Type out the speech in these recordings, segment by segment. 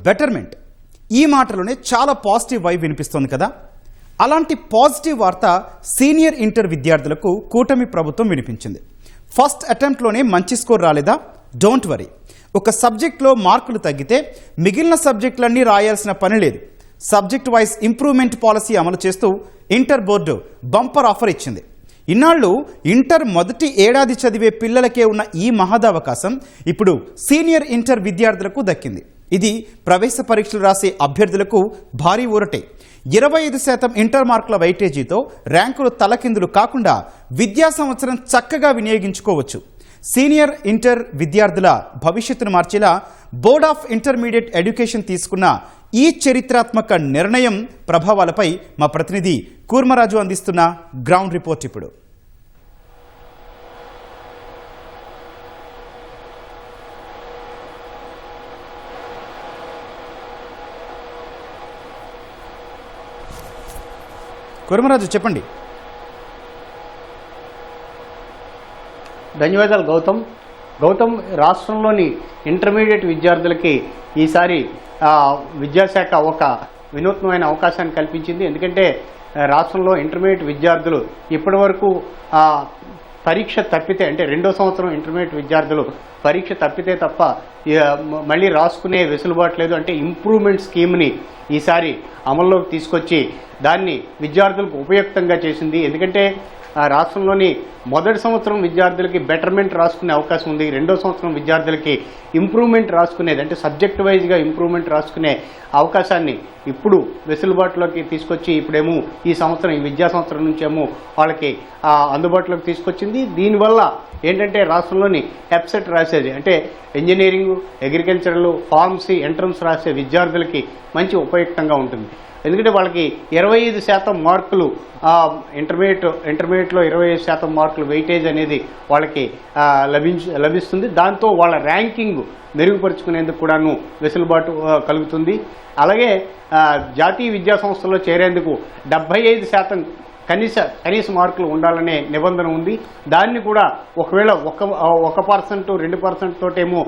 Betterment ఈ మాటలోనే చాలా పాజిటివ్ వైబ్ వినిపిస్తోంది కదా. అలాంటి పాజిటివ్ వార్త సీనియర్ ఇంటర్ విద్యార్థులకు కూటమి ప్రభుత్వం వినిపించింది. ఫస్ట్ అటెంప్ట్లోనే మంచి స్కోర్ రాలేదా? Don't worry. ఒక సబ్జెక్ట్లో మార్కులు తగ్గితే మిగిలిన సబ్జెక్టులన్నీ రాయాల్సిన పని లేదు. సబ్జెక్ట్ వైజ్ ఇంప్రూవ్మెంట్ పాలసీ అమలు చేస్తూ ఇంటర్ బోర్డు బంపర్ ఆఫర్ ఇచ్చింది. ఇన్నాళ్ళు ఇంటర్ మొదటి ఏడాది చదివే పిల్లలకే ఉన్న ఈ మహదవకాశం ఇప్పుడు సీనియర్ ఇంటర్ విద్యార్థులకు దక్కింది. ఇది ప్రవేశ పరీక్షలు రాసే అభ్యర్థులకు భారీ ఊరటే. 25% ఇంటర్ మార్కుల వెయిటేజీతో ర్యాంకులు తలకిందులు కాకుండా విద్యా సంవత్సరం చక్కగా వినియోగించుకోవచ్చు. సీనియర్ ఇంటర్ విద్యార్థుల భవిష్యత్తును మార్చేలా బోర్డ్ ఆఫ్ ఇంటర్మీడియట్ ఎడ్యుకేషన్ తీసుకున్న ఈ చరిత్రాత్మక నిర్ణయం ప్రభావాలపై మా ప్రతినిధి కూర్మరాజు అందిస్తున్న గ్రౌండ్ రిపోర్ట్ ఇప్పుడు. కూర్మరాజు చెప్పండి. ధన్యవాదాలు గౌతమ్. రాష్ట్రంలోని ఇంటర్మీడియట్ విద్యార్థులకి ఈసారి విద్యాశాఖ ఒక వినూత్నమైన అవకాశాన్ని కల్పించింది. ఎందుకంటే రాష్ట్రంలో ఇంటర్మీడియట్ విద్యార్థులు ఇప్పటి వరకు పరీక్ష తప్పితే, అంటే 2వ సంవత్సరం ఇంటర్మీడియట్ విద్యార్థులు పరీక్ష తప్పితే తప్ప మళ్ళీ రాసుకునే వెసులుబాటు లేదు. అంటే ఇంప్రూవ్మెంట్ స్కీమ్ని ఈసారి అమల్లోకి తీసుకొచ్చి దాన్ని విద్యార్థులకు ఉపయుక్తంగా చేసింది. ఎందుకంటే రాష్ట్రంలోని మొదటి సంవత్సరం విద్యార్థులకి బెటర్మెంట్ రాసుకునే అవకాశం ఉంది. 2వ సంవత్సరం విద్యార్థులకి ఇంప్రూవ్మెంట్ రాసుకునేది, అంటే సబ్జెక్ట్ వైజ్గా ఇంప్రూవ్మెంట్ రాసుకునే అవకాశాన్ని ఇప్పుడు వెసులుబాటులోకి తీసుకొచ్చి ఇప్పుడేమో ఈ విద్యా సంవత్సరం నుంచేమో వాళ్ళకి అందుబాటులోకి తీసుకొచ్చింది. దీనివల్ల ఏంటంటే రాష్ట్రంలోని ఎప్సెట్ రాసేది, అంటే ఇంజనీరింగ్, అగ్రికల్చరల్, ఫార్మసీ ఎంట్రన్స్ రాసే విద్యార్థులకి మంచి ఉపయుక్తంగా ఉంటుంది. ఎందుకంటే వాళ్ళకి 25% మార్కులు ఇంటర్మీడియట్లో 25% మార్కులు వెయిటేజ్ అనేది వాళ్ళకి లభిస్తుంది. దాంతో వాళ్ళ ర్యాంకింగ్ మెరుగుపరుచుకునేందుకు కూడాను వెసులుబాటు కలుగుతుంది. అలాగే జాతీయ విద్యా సంస్థలో చేరేందుకు 75% కనీస మార్కులు ఉండాలనే నిబంధన ఉంది. దాన్ని కూడా ఒకవేళ 1%, 2% తోటేమో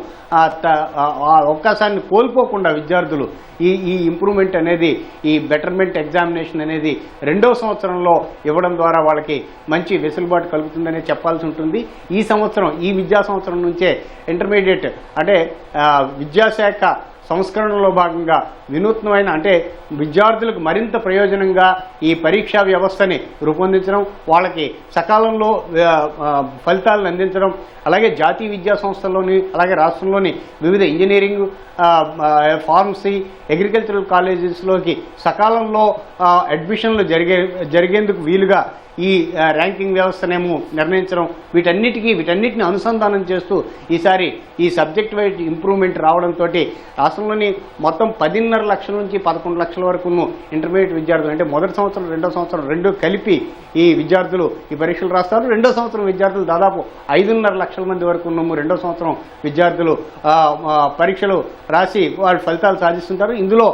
అవకాశాన్ని కోల్పోకుండా విద్యార్థులు ఈ ఇంప్రూవ్మెంట్ అనేది, ఈ బెటర్మెంట్ ఎగ్జామినేషన్ అనేది 2వ సంవత్సరంలో ఇవ్వడం ద్వారా వాళ్ళకి మంచి వెసులుబాటు కలుగుతుందనే చెప్పాల్సి ఉంటుంది. ఈ విద్యా సంవత్సరం నుంచే ఇంటర్మీడియట్, అంటే విద్యాశాఖ సంస్కరణలో భాగంగా వినూత్నమైన, అంటే విద్యార్థులకు మరింత ప్రయోజనంగా ఈ పరీక్షా వ్యవస్థని రూపొందించడం, వాళ్ళకి సకాలంలో ఫలితాలను అందించడం, అలాగే జాతీయ విద్యా సంస్థల్లోని అలాగే రాష్ట్రంలోని వివిధ ఇంజనీరింగ్, ఫార్మసీ, అగ్రికల్చరల్ కాలేజెస్లోకి సకాలంలో అడ్మిషన్లు జరిగేందుకు వీలుగా ఈ ర్యాంకింగ్ వ్యవస్థనేమో నిర్ణయించడం, వీటన్నిటిని అనుసంధానం చేస్తూ ఈసారి ఈ సబ్జెక్ట్ వైజ్ ఇంప్రూవ్మెంట్ రావడంతో రాష్ట్రంలోని మొత్తం 10.5 లక్షల నుంచి 11 లక్షల వరకు ఇంటర్మీడియట్ విద్యార్థులు, అంటే మొదటి సంవత్సరం 2వ సంవత్సరం రెండు కలిపి ఈ విద్యార్థులు ఈ పరీక్షలు రాస్తారు. 2వ సంవత్సరం విద్యార్థులు దాదాపు 5.5 లక్షల మంది వరకు ఉన్నాము. 2వ సంవత్సరం విద్యార్థులు పరీక్షలు రాసి వాళ్ళు ఫలితాలు సాధిస్తుంటారు. ఇందులో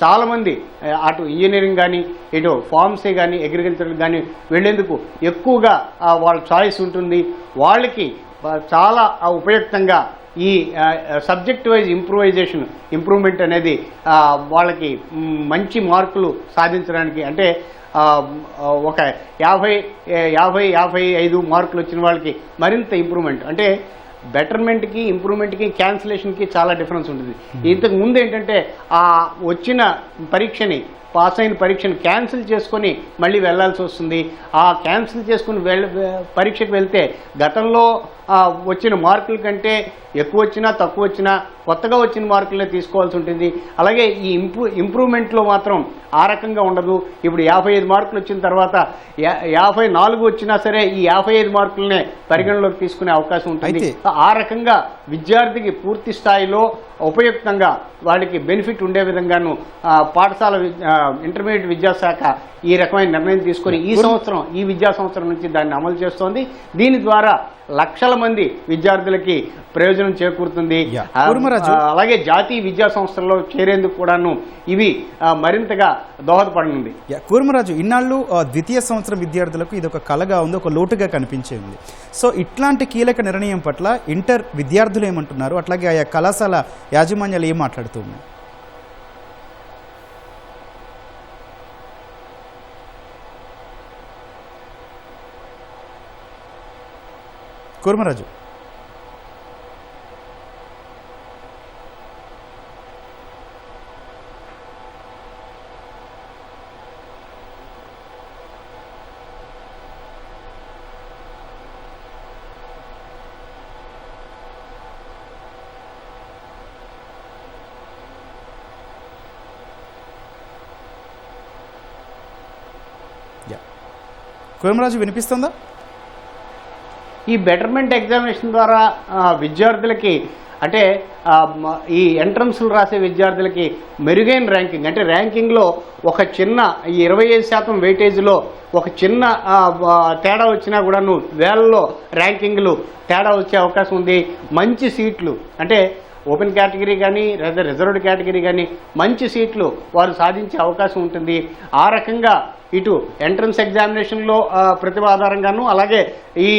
చాలామంది అటు ఇంజనీరింగ్ కానీ, ఇటు ఫార్మసీ కానీ, అగ్రికల్చర్ కానీ వెళ్లేందుకు ఎక్కువగా వాళ్ళ చాయిస్ ఉంటుంది. వాళ్ళకి చాలా ఉపయుక్తంగా ఈ సబ్జెక్ట్ వైజ్ ఇంప్రూవ్మెంట్ అనేది వాళ్ళకి మంచి మార్కులు సాధించడానికి, అంటే ఒక 50-55 మార్కులు వచ్చిన వాళ్ళకి మరింత ఇంప్రూవ్మెంట్, అంటే బెటర్మెంట్కి, ఇంప్రూవ్మెంట్కి, క్యాన్సిలేషన్కి చాలా డిఫరెన్స్ ఉంటుంది. ఇంతకు ముందు ఏంటంటే వచ్చిన పరీక్షని, పాస్ అయిన పరీక్షను క్యాన్సిల్ చేసుకొని మళ్ళీ వెళ్లాల్సి వస్తుంది. ఆ క్యాన్సిల్ చేసుకుని పరీక్షకు వెళ్తే గతంలో వచ్చిన మార్కుల కంటే ఎక్కువ వచ్చినా తక్కువ వచ్చినా కొత్తగా వచ్చిన మార్కులనే తీసుకోవాల్సి ఉంటుంది. అలాగే ఈ ఇంప్రూవ్మెంట్లో మాత్రం ఆ రకంగా ఉండదు. ఇప్పుడు 55 మార్కులు వచ్చిన తర్వాత 54 వచ్చినా సరే ఈ 55 మార్కులనే పరిగణలోకి తీసుకునే అవకాశం ఉంటుంది. ఆ రకంగా విద్యార్థికి పూర్తి స్థాయిలో ఉపయుక్తంగా వాడికి బెనిఫిట్ ఉండే విధంగాను పాఠశాల ఇంటర్మీడియట్ విద్యాశాఖ ఈ రకమైన నిర్ణయం తీసుకొని ఈ విద్యా సంవత్సరం నుంచి దాన్ని అమలు చేస్తోంది. దీని ద్వారా లక్షల మంది విద్యార్థులకి ప్రయోజనం చేకూరుతుంది. అలాగే జాతీయ విద్యా సంస్థల్లో చేరేందుకు కూడాను ఇవి మరింతగా దోహదపడనుంది. కూర్మరాజు, ఇన్నాళ్ళు ద్వితీయ సంవత్సరం విద్యార్థులకు ఇది ఒక కళగా ఉంది, ఒక లోటుగా కనిపించేది. సో ఇట్లాంటి కీలక నిర్ణయం పట్ల ఇంటర్ విద్యార్థులు ఏమంటున్నారు, అట్లాగే ఆయా కళాశాల యాజమాన్యాలు ఏం మాట్లాడుతూ ఉన్నాయి? కూర్మరాజు. కూర్మరాజు వినిపిస్తుందా? ఈ బెటర్మెంట్ ఎగ్జామినేషన్ ద్వారా విద్యార్థులకి అంటే ఈ ఎంట్రన్స్లు రాసే విద్యార్థులకి మెరుగైన ర్యాంకింగ్, అంటే ర్యాంకింగ్లో ఒక చిన్న 25% వెయిటేజ్లో ఒక చిన్న తేడా వచ్చినా కూడాను వేలలో ర్యాంకింగ్లు తేడా వచ్చే అవకాశం ఉంది. మంచి సీట్లు అంటే ఓపెన్ కేటగిరీ కానీ లేదా రిజర్వ్డ్ కేటగిరీ కానీ మంచి సీట్లు వారు సాధించే అవకాశం ఉంటుంది. ఆ రకంగా ఇటు ఎంట్రన్స్ ఎగ్జామినేషన్లో ప్రతిభ ఆధారంగాను, అలాగే ఈ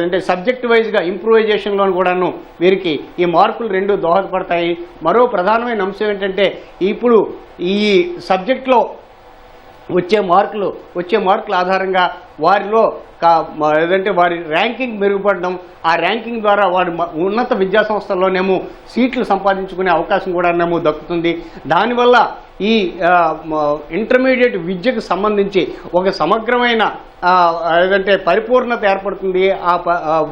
అంటే సబ్జెక్ట్ వైజ్గా ఇంప్రూవైజేషన్లో కూడాను వీరికి ఈ మార్కులు రెండు దోహదపడతాయి. మరో ప్రధానమైన అంశం ఏంటంటే ఇప్పుడు ఈ సబ్జెక్ట్లో వచ్చే మార్కుల ఆధారంగా వారిలో ఏదంటే వారి ర్యాంకింగ్ మెరుగుపడడం, ఆ ర్యాంకింగ్ ద్వారా వారి ఉన్నత విద్యా సంస్థల్లోనేమో సీట్లు సంపాదించుకునే అవకాశం కూడానేమో దక్కుతుంది. దానివల్ల ఈ ఇంటర్మీడియట్ విద్యకు సంబంధించి ఒక సమగ్రమైన ఏదంటే పరిపూర్ణత ఏర్పడుతుంది.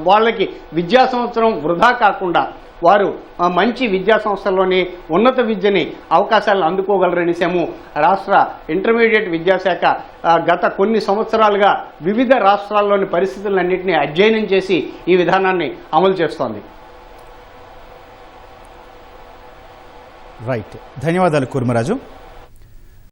వాళ్ళకి విద్యా సంవత్సరం వృధా కాకుండా వారు మంచి విద్యా సంస్థల్లోని ఉన్నత విద్యని అవకాశాలను అందుకోగలరనేసేమో రాష్ట్ర ఇంటర్మీడియట్ విద్యాశాఖ గత కొన్ని సంవత్సరాలుగా వివిధ రాష్ట్రాల్లోని పరిస్థితులన్నింటినీ అధ్యయనం చేసి ఈ విధానాన్ని అమలు చేస్తోంది. రైట్, ధన్యవాదాలు కూర్మరాజు.